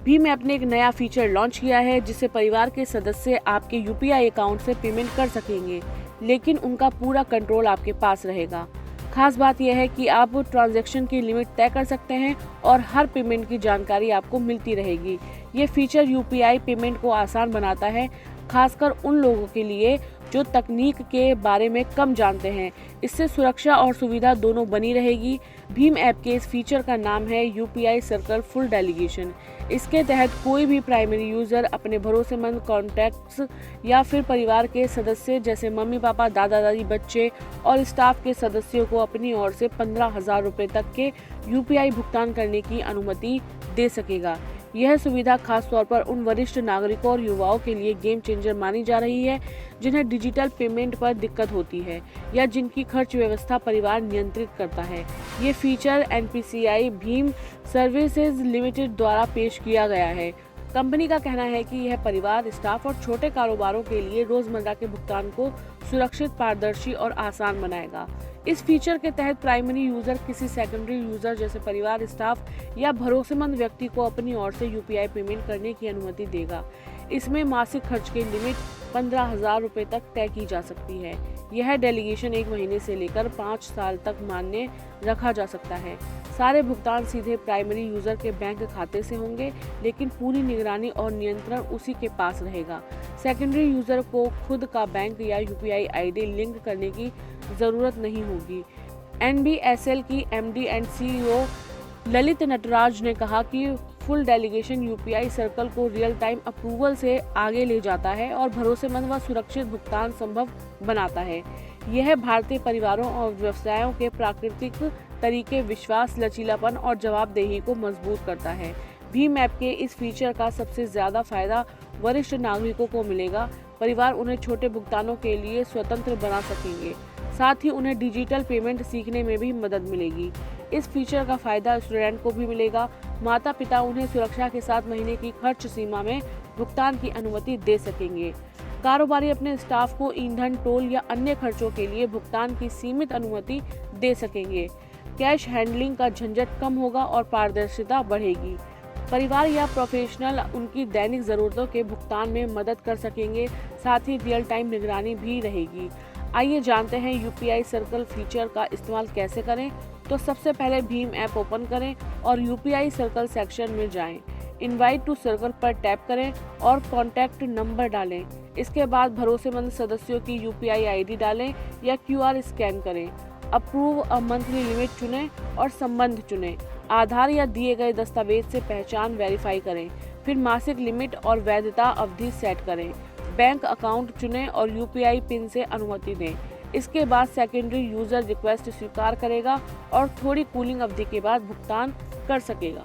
Bhim app ने एक नया फीचर लॉन्च किया है जिससे परिवार के सदस्य आपके यूपीआई अकाउंट से पेमेंट कर सकेंगे, लेकिन उनका पूरा कंट्रोल आपके पास रहेगा। खास बात यह है कि आप ट्रांजैक्शन की लिमिट तय कर सकते हैं और हर पेमेंट की जानकारी आपको मिलती रहेगी। ये फीचर यूपीआई पेमेंट को आसान बनाता है, खासकर उन लोगों के लिए जो तकनीक के बारे में कम जानते हैं। इससे सुरक्षा और सुविधा दोनों बनी रहेगी। भीम ऐप के इस फीचर का नाम है यूपीआई सर्कल फुल डेलीगेशन। इसके तहत कोई भी प्राइमरी यूजर अपने भरोसेमंद कॉन्टैक्ट्स या फिर परिवार के सदस्य जैसे मम्मी पापा, दादा दादी, बच्चे और स्टाफ के सदस्यों को अपनी ओर से 15,000 रुपए तक के यूपीआई भुगतान करने की अनुमति दे सकेगा। यह सुविधा खास तौर पर उन वरिष्ठ नागरिकों और युवाओं के लिए गेम चेंजर मानी जा रही है जिन्हें डिजिटल पेमेंट पर दिक्कत होती है या जिनकी खर्च व्यवस्था परिवार नियंत्रित करता है। ये feature NPCI Bhim services limited द्वारा पेश किया गया है। कंपनी का कहना है कि यह परिवार, स्टाफ और छोटे कारोबारों के लिए रोजमर्रा के भुगतान को सुरक्षित, पारदर्शी और आसान बनाएगा। इस फीचर के तहत प्राइमरी यूजर किसी सेकेंडरी यूजर जैसे परिवार, स्टाफ या भरोसेमंद व्यक्ति को अपनी ओर से यूपीआई पेमेंट करने की अनुमति देगा। इसमें मासिक खर्च की लिमिट 15,000 रुपए तक तय की जा सकती है। यह डेलीगेशन 1 महीने से लेकर 5 साल तक मान्य रखा जा सकता है। सारे भुगतान सीधे प्राइमरी यूजर के बैंक खाते से होंगे, लेकिन पूरी निगरानी और नियंत्रण उसी के पास रहेगा। सेकेंडरी यूजर को खुद का बैंक या यूपीआई आईडी लिंक करने की जरूरत नहीं होगी। एनबीएसएल की MD and CEO Lalit Nataraj ने कहा कि फुल डेलीगेशन यूपीआई सर्कल को रियल टाइम अप्रूवल से आगे ले जाता है और भरोसेमंद व सुरक्षित भुगतान संभव बनाता है। यह भारतीय परिवारों और व्यवसायों के प्राकृतिक तरीके, विश्वास, लचीलापन और जवाबदेही को मजबूत करता है। भीम ऐप के इस फीचर का सबसे ज्यादा फायदा वरिष्ठ नागरिकों को मिलेगा। परिवार उन्हें छोटे भुगतानों के लिए स्वतंत्र बना सकेंगे, साथ ही उन्हें डिजिटल पेमेंट सीखने में भी मदद मिलेगी। इस फीचर का फायदा स्टूडेंट को भी मिलेगा। माता पिता उन्हें सुरक्षा के साथ महीने की खर्च सीमा में भुगतान की अनुमति दे सकेंगे। कारोबारी अपने स्टाफ को ईंधन, टोल या अन्य खर्चों के लिए भुगतान की सीमित अनुमति दे सकेंगे। कैश हैंडलिंग का झंझट कम होगा और पारदर्शिता बढ़ेगी। परिवार या प्रोफेशनल उनकी दैनिक जरूरतों के भुगतान में मदद कर सकेंगे, साथ ही रियल टाइम निगरानी भी रहेगी। आइए जानते हैं यूपीआई सर्कल फीचर का इस्तेमाल कैसे करें। तो सबसे पहले भीम ऐप ओपन करें और यूपीआई सर्कल सेक्शन में जाएं। इनवाइट टू सर्कल पर टैप करें और कॉन्टैक्ट नंबर डालें। इसके बाद भरोसेमंद सदस्यों की यूपीआई आईडी डालें या क्यूआर स्कैन करें। अप्रूव अ मंथली लिमिट चुनें और संबंध चुनें। आधार या दिए गए दस्तावेज से पहचान वेरीफाई करें। फिर मासिक लिमिट और वैधता अवधि सेट करें। बैंक अकाउंट चुनें और यूपीआई पिन से अनुमति दें। इसके बाद सेकेंडरी यूजर रिक्वेस्ट स्वीकार करेगा और थोड़ी कूलिंग अवधि के बाद भुगतान कर सकेगा।